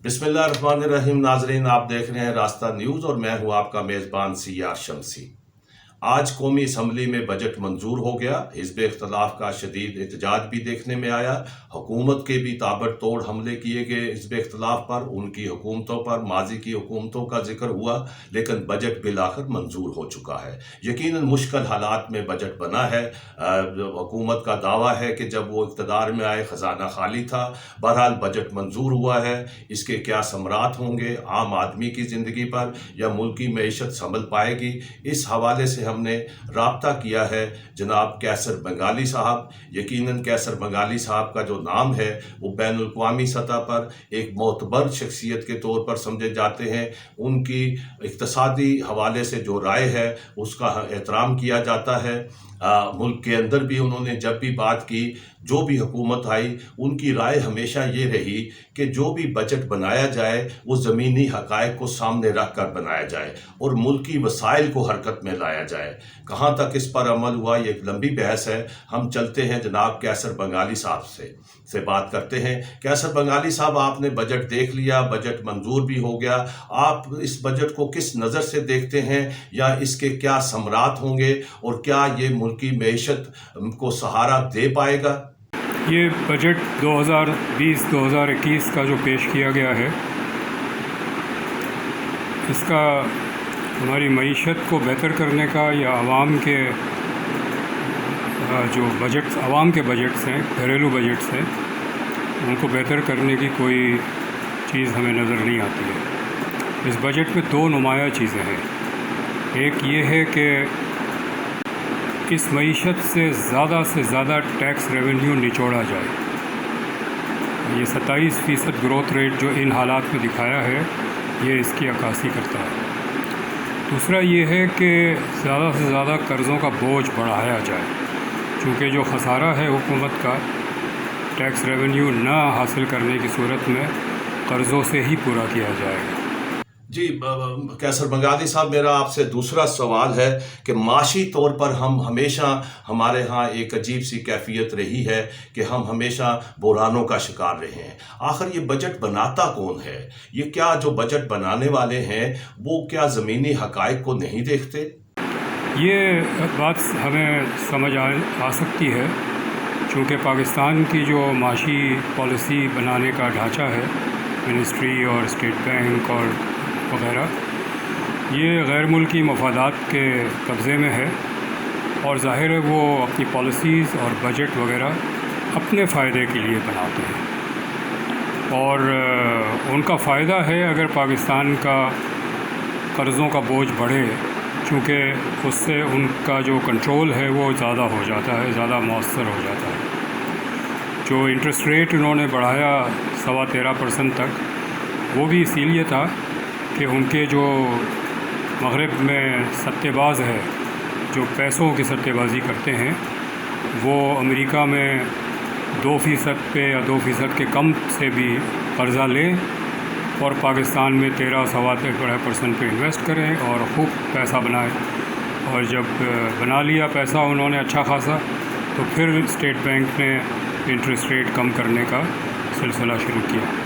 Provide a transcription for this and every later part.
बिस्मिल्लाहिर्रहमानिर्रहीम। नाजरीन, आप देख रहे हैं रास्ता न्यूज़ और मैं हूं आपका मेज़बान सियार शमसी। आज कौमी असम्बली में बजट मंजूर हो गया। हिज़्ब इख्तलाफ का शदीद एहतजाज भी देखने में आया। हुकूमत के भी ताबड़तोड़ हमले किए गए हिज़्ब इख्तलाफ पर, उनकी हुकूमतों पर, माजी की हुकूमतों का जिक्र हुआ, लेकिन बजट बिलाखिर मंजूर हो चुका है। यकीनन मुश्किल हालात में बजट बना है। हुकूमत का दावा है कि जब वो इक़्तिदार में आए ख़जाना खाली था। बहरहाल बजट मंजूर हुआ है। इसके क्या समरात होंगे आम आदमी की ज़िंदगी पर, या मुल्क की मईशत संभल पाएगी, इस हवाले से हमने राब्ता किया है जनाब कैसर बंगाली साहब। यकीनन कैसर बंगाली साहब का जो नाम है वो बैनुल अक़वामी सतह पर एक मोतबर शख्सियत के तौर पर समझे जाते हैं। उनकी इक़्तिसादी हवाले से जो राय है उसका एहतराम किया जाता है। मुल्क के अंदर भी उन्होंने जब भी बात की, जो भी हुकूमत आई, उनकी राय हमेशा ये रही कि जो भी बजट बनाया जाए वो ज़मीनी हक़ाइक़ को सामने रख कर बनाया जाए और मुल्की वसाइल को हरकत में लाया जाए। कहाँ तक इस पर अमल हुआ ये एक लंबी बहस है। हम चलते हैं जनाब कैसर बंगाली साहब से बात करते हैं। कैसर बंगाली साहब, आपने बजट देख लिया, बजट मंजूर भी हो गया। आप इस बजट को किस नज़र से देखते हैं, या इसके क्या समरात होंगे और क्या ये मुल्की मईशत को सहारा दे पाएगा? ये बजट 2020-2021 का जो पेश किया गया है, इसका हमारी मईशत को बेहतर करने का या आवाम के जो बजट, आवाम के बजट्स हैं, घरेलू बजट्स हैं, उनको बेहतर करने की कोई चीज़ हमें नज़र नहीं आती है। इस बजट में दो नुमाया चीज़ें हैं। एक ये है कि इस मईशत से ज़्यादा टैक्स रेवेन्यू निचोड़ा जाए। ये 27% ग्रोथ रेट जो इन हालात में दिखाया है, ये इसकी अक्कासी करता है। दूसरा ये है कि ज़्यादा से ज़्यादा कर्ज़ों का बोझ बढ़ाया जाए, क्योंकि जो खसारा है हुकूमत का टैक्स रेवेन्यू ना हासिल करने की सूरत में कर्ज़ों से ही पूरा किया जाएगा। जी कैसर बंगाली साहब, मेरा आपसे दूसरा सवाल है कि माशी तौर पर हम हमेशा, हमारे यहाँ एक अजीब सी कैफियत रही है कि हम हमेशा बुरानों का शिकार रहे हैं। आखिर ये बजट बनाता कौन है? ये क्या जो बजट बनाने वाले हैं वो क्या ज़मीनी हक़ाइक़ को नहीं देखते? ये बात हमें समझ आ सकती है, क्योंकि पाकिस्तान की जो माशी पॉलिसी बनाने का ढांचा है, मिनिस्ट्री और स्टेट बैंक और वगैरह, ये गैर मुल्की मफादात के कब्ज़े में है, और ज़ाहिर है वो अपनी पॉलिसीज़ और बजट वगैरह अपने फ़ायदे के लिए बनाते हैं। और उनका फ़ायदा है अगर पाकिस्तान का कर्ज़ों का बोझ बढ़े, क्योंकि उससे उनका जो कंट्रोल है वो ज़्यादा हो जाता है, ज़्यादा मौसर हो जाता है। जो इंटरेस्ट रेट उन्होंने बढ़ाया 13.25% तक, वो भी इसीलिए था कि उनके जो मग़रिब में सट्टेबाज है, जो पैसों की सट्टेबाजी करते हैं, वो अमेरिका में 2% पे या 2% के कम से भी कर्ज़ा लें और पाकिस्तान में 13-13.25% पे इन्वेस्ट करें और खूब पैसा बनाएं। और जब बना लिया पैसा उन्होंने अच्छा खासा, तो फिर स्टेट बैंक ने इंटरेस्ट रेट कम करने का सिलसिला शुरू किया।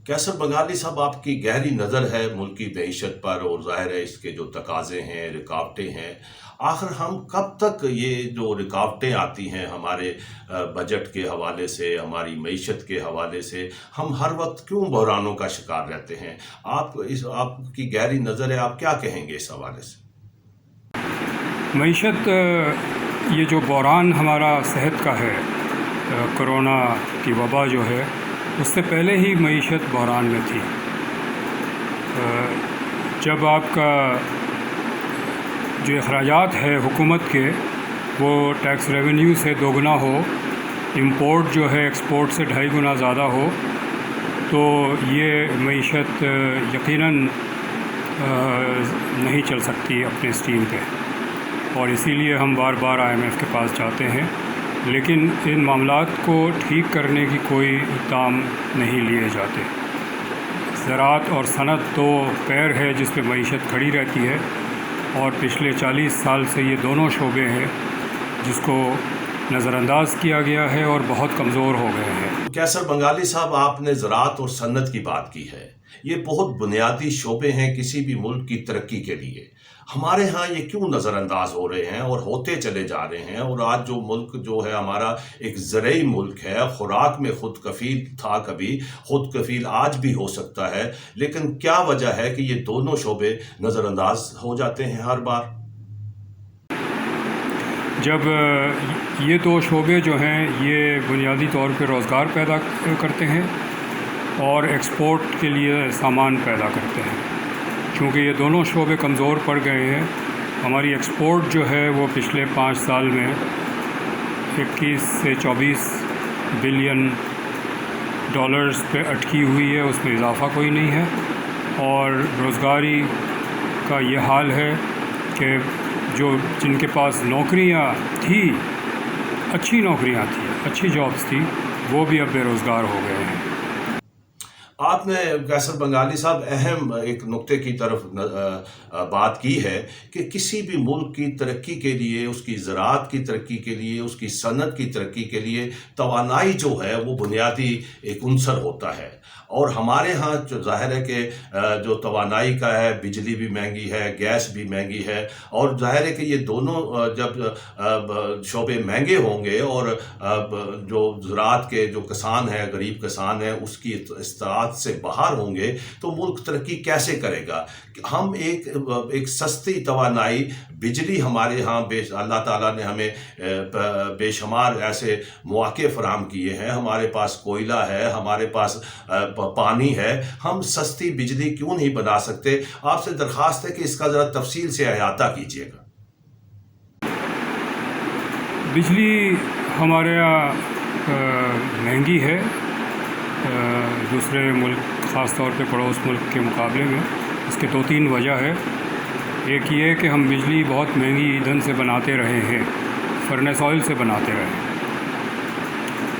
कैसर बंगाली साहब, आपकी गहरी नज़र है मुल्क की मईशत पर, और ज़ाहिर है इसके जो तकाज़े हैं, रुकावटें हैं। आखिर हम कब तक ये जो रुकावटें आती हैं हमारे बजट के हवाले से, हमारी मईशत के हवाले से, हम हर वक्त क्यों बहरानों का शिकार रहते हैं? आपकी गहरी नज़र है, आप क्या कहेंगे इस हवाले से? मईशत, ये जो बहरान हमारा सेहत का है, कोरोना की वबा जो है, उससे पहले ही मईशत बहरान में थी। जब आपका जो अखराजात है हुकूमत के, वो टैक्स रेवेन्यू से दोगुना हो, इंपोर्ट जो है एक्सपोर्ट से 2.5 गुना ज़्यादा हो, तो ये मईशत यकीनन नहीं चल सकती अपने स्टीम पे। और इसीलिए हम बार बार IMF के पास जाते हैं, लेकिन इन मामलात को ठीक करने की कोई इक़दाम नहीं लिए जाते। ज़राअत और सनत दो पैर है जिस पे मईशत खड़ी रहती है, और पिछले 40 साल से ये दोनों शोबे हैं जिसको نظر انداز کیا گیا ہے اور بہت کمزور ہو گئے ہیں۔ قیصر بنگالی صاحب، آپ نے زراعت اور صنعت کی بات کی ہے۔ یہ بہت بنیادی شعبے ہیں کسی بھی ملک کی ترقی کے لیے۔ ہمارے ہاں یہ کیوں نظر انداز ہو رہے ہیں اور ہوتے چلے جا رہے ہیں؟ اور آج جو ملک جو ہے ہمارا ایک زرعی ملک ہے، خوراک میں خود کفیل تھا، کبھی خود کفیل آج بھی ہو سکتا ہے، لیکن کیا وجہ ہے کہ یہ دونوں شعبے نظر انداز ہو جاتے ہیں ہر بار؟ جب یہ دو شعبے جو ہیں یہ بنیادی طور پہ روزگار پیدا کرتے ہیں اور ایکسپورٹ کے لیے سامان پیدا کرتے ہیں، چونکہ یہ دونوں شعبے کمزور پڑ گئے ہیں، ہماری ایکسپورٹ جو ہے وہ پچھلے 5 سال میں 21 سے 24 بلین ڈالرز پہ اٹکی ہوئی ہے، اس میں اضافہ کوئی نہیں ہے، اور روزگاری کا یہ حال ہے کہ جن کے پاس نوکریاں تھیں، اچھی نوکریاں تھیں، اچھی جابس تھی، وہ بھی اب بے روزگار ہو گئے ہیں۔ آپ نے قیصر بنگالی صاحب اہم ایک نقطے کی طرف بات کی ہے کہ کسی بھی ملک کی ترقی کے لیے، اس کی زراعت کی ترقی کے لیے، اس کی صنعت کی ترقی کے لیے توانائی جو ہے وہ بنیادی ایک عنصر ہوتا ہے، اور ہمارے ہاں جو ظاہر ہے کہ جو توانائی کا ہے، بجلی بھی مہنگی ہے، گیس بھی مہنگی ہے، اور ظاہر ہے کہ یہ دونوں جب شعبے مہنگے ہوں گے اور جو زراعت کے جو کسان ہیں، غریب کسان ہیں، اس کی استطاعت سے باہر ہوں گے تو ملک ترقی کیسے کرے گا؟ ہم ایک سستی توانائی بجلی ہمارے ہاں اللہ تعالیٰ نے ہمیں بے شمار ایسے مواقع فراہم کیے ہیں، ہمارے پاس کوئلہ ہے، ہمارے پاس پانی ہے، ہم سستی بجلی کیوں نہیں بنا سکتے؟ آپ سے درخواست ہے کہ اس کا ذرا تفصیل سے احاطہ کیجیے گا۔ بجلی ہمارے یہاں مہنگی ہے دوسرے ملک، خاص طور پہ پڑوس ملک کے مقابلے میں۔ اس کے 2-3 وجہ ہے۔ ایک یہ کہ ہم بجلی بہت مہنگی ایندھن سے بناتے رہے ہیں، فرنس آئل سے بناتے رہے۔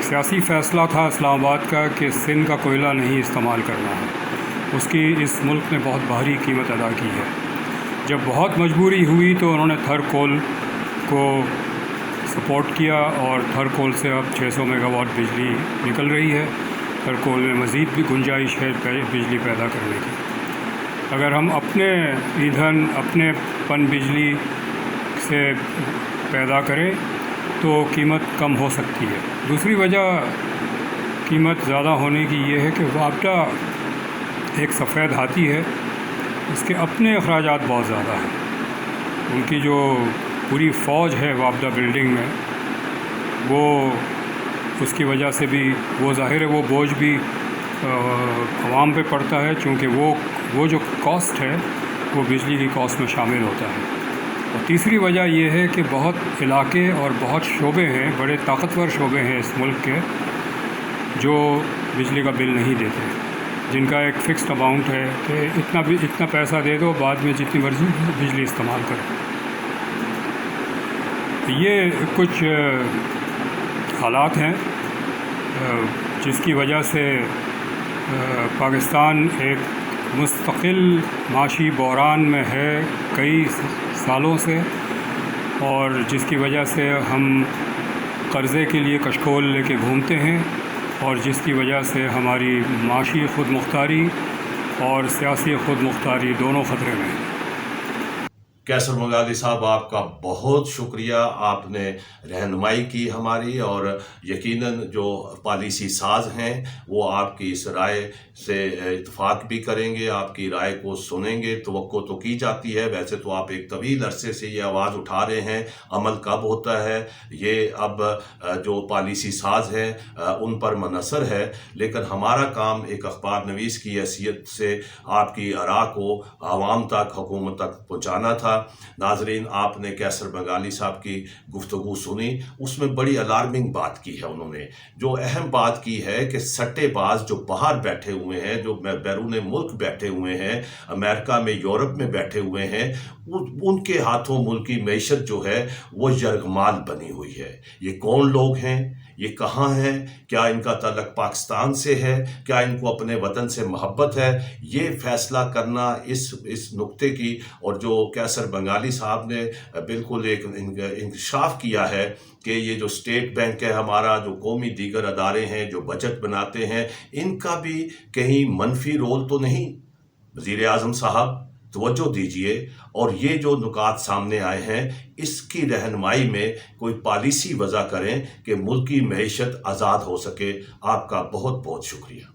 سیاسی فیصلہ تھا اسلام آباد کا کہ سندھ کا کوئلہ نہیں استعمال کرنا ہے، اس کی اس ملک نے بہت بھاری قیمت ادا کی ہے۔ جب بہت مجبوری ہوئی تو انہوں نے تھر کول کو سپورٹ کیا، اور تھر کول سے اب 600 میگا واٹ بجلی نکل رہی ہے۔ تھر کول میں مزید بھی گنجائش ہے بجلی پیدا کرنے کی۔ اگر ہم اپنے ایندھن، اپنے پن بجلی سے پیدا کریں تو قیمت کم ہو سکتی ہے۔ دوسری وجہ قیمت زیادہ ہونے کی یہ ہے کہ وابڈا ایک سفید ہاتھی ہے، اس کے اپنے اخراجات بہت زیادہ ہیں۔ ان کی جو پوری فوج ہے وابڈا بلڈنگ میں، وہ اس کی وجہ سے بھی وہ ظاہر ہے وہ بوجھ بھی عوام پہ پڑتا ہے، چونکہ وہ جو کاسٹ ہے وہ بجلی کی کاسٹ میں شامل ہوتا ہے۔ اور تیسری وجہ یہ ہے کہ بہت علاقے اور بہت شعبے ہیں، بڑے طاقتور شعبے ہیں اس ملک کے، جو بجلی کا بل نہیں دیتے، جن کا ایک فکسڈ اماؤنٹ ہے کہ اتنا پیسہ دے دو، بعد میں جتنی مرضی بجلی استعمال کرو۔ یہ کچھ حالات ہیں جس کی وجہ سے پاکستان ایک مستقل معاشی بحران میں ہے کئی سالوں سے، اور جس کی وجہ سے ہم قرضے کے لیے کشکول لے کے گھومتے ہیں، اور جس کی وجہ سے ہماری معاشی خود مختاری اور سیاسی خود مختاری دونوں خطرے میں ہیں۔ قیصر بنگالی صاحب، آپ کا بہت شکریہ، آپ نے رہنمائی کی ہماری، اور یقیناً جو پالیسی ساز ہیں وہ آپ کی اس رائے سے اتفاق بھی کریں گے، آپ کی رائے کو سنیں گے۔ توقع تو کی جاتی ہے، ویسے تو آپ ایک طویل عرصے سے یہ آواز اٹھا رہے ہیں، عمل کب ہوتا ہے یہ اب جو پالیسی ساز ہیں ان پر منحصر ہے، لیکن ہمارا کام ایک اخبار نویس کی حیثیت سے آپ کی آراء کو عوام تک، حکومت تک پہنچانا تھا۔ ناظرین، آپ نے قیصر بنگالی صاحب کی گفتگو سنی، اس میں بڑی الارمنگ بات کی ہے انہوں نے۔ جو اہم بات کی ہے کہ سٹے باز جو باہر بیٹھے ہوئے ہیں، جو بیرون ملک بیٹھے ہوئے ہیں، امریکہ میں، یورپ میں بیٹھے ہوئے ہیں، उनके हाथों मुल्की मईशत जो है वो यरगमाल बनी हुई है। ये कौन लोग हैं, ये कहाँ हैं, क्या इनका ताल्लुक पाकिस्तान से है, क्या इनको अपने वतन से मोहब्बत है, ये फैसला करना इस नुक्ते की, और जो कैसर बंगाली साहब ने बिल्कुल एक इंकशाफ किया है कि ये जो स्टेट बैंक है हमारा, जो कौमी दीगर अदारे हैं जो बजट बनाते हैं, इनका भी कहीं मनफी रोल तो नहीं। वज़ीर आज़म साहब तवज्जो दीजिए और ये जो नुकात सामने आए हैं इसकी रहनुमाई में कोई पॉलिसी वज़ा करें कि मुल्की मईशत आज़ाद हो सके। आपका बहुत बहुत शुक्रिया।